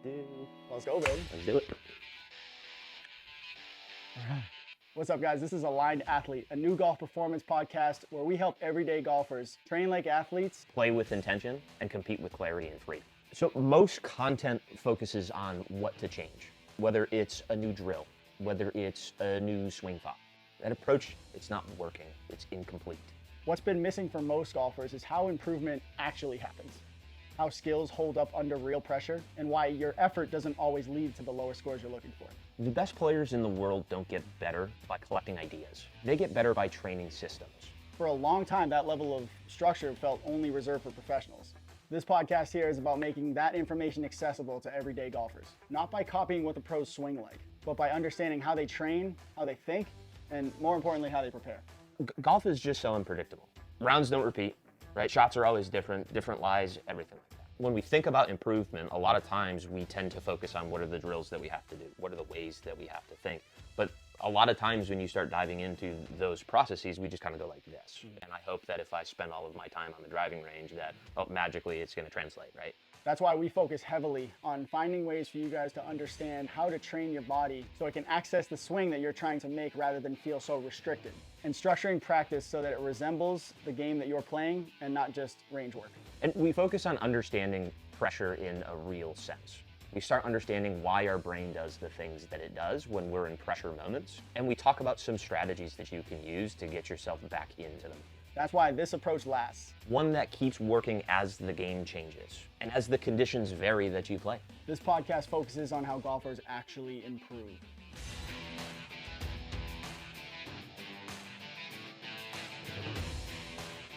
we do. Let's go, baby. Let's do it. What's up, guys? This is Aligned Athlete, a new golf performance podcast where we help everyday golfers train like athletes. Play with intention and compete with clarity and freedom. So most content focuses on what to change, whether it's a new drill, whether it's a new swing thought. That approach, it's not working, it's incomplete. What's been missing for most golfers is how improvement actually happens, how skills hold up under real pressure, and why your effort doesn't always lead to the lower scores you're looking for. The best players in the world don't get better by collecting ideas. They get better by training systems. For a long time, that level of structure felt only reserved for professionals. This podcast here is about making that information accessible to everyday golfers, not by copying what the pros swing like, but by understanding how they train, how they think, and more importantly, how they prepare. Golf is just so unpredictable. Rounds don't repeat, right? Shots are always different lies, everything like that. When we think about improvement, a lot of times we tend to focus on what are the drills that we have to do, what are the ways that we have to think. But a lot of times when you start diving into those processes, we just kind of go like this. And I hope that if I spend all of my time on the driving range that magically it's going to translate, right? That's why we focus heavily on finding ways for you guys to understand how to train your body so it can access the swing that you're trying to make rather than feel so restricted. And structuring practice so that it resembles the game that you're playing and not just range work. And we focus on understanding pressure in a real sense. We start understanding why our brain does the things that it does when we're in pressure moments. And we talk about some strategies that you can use to get yourself back into them. That's why this approach lasts. One that keeps working as the game changes and as the conditions vary that you play. This podcast focuses on how golfers actually improve.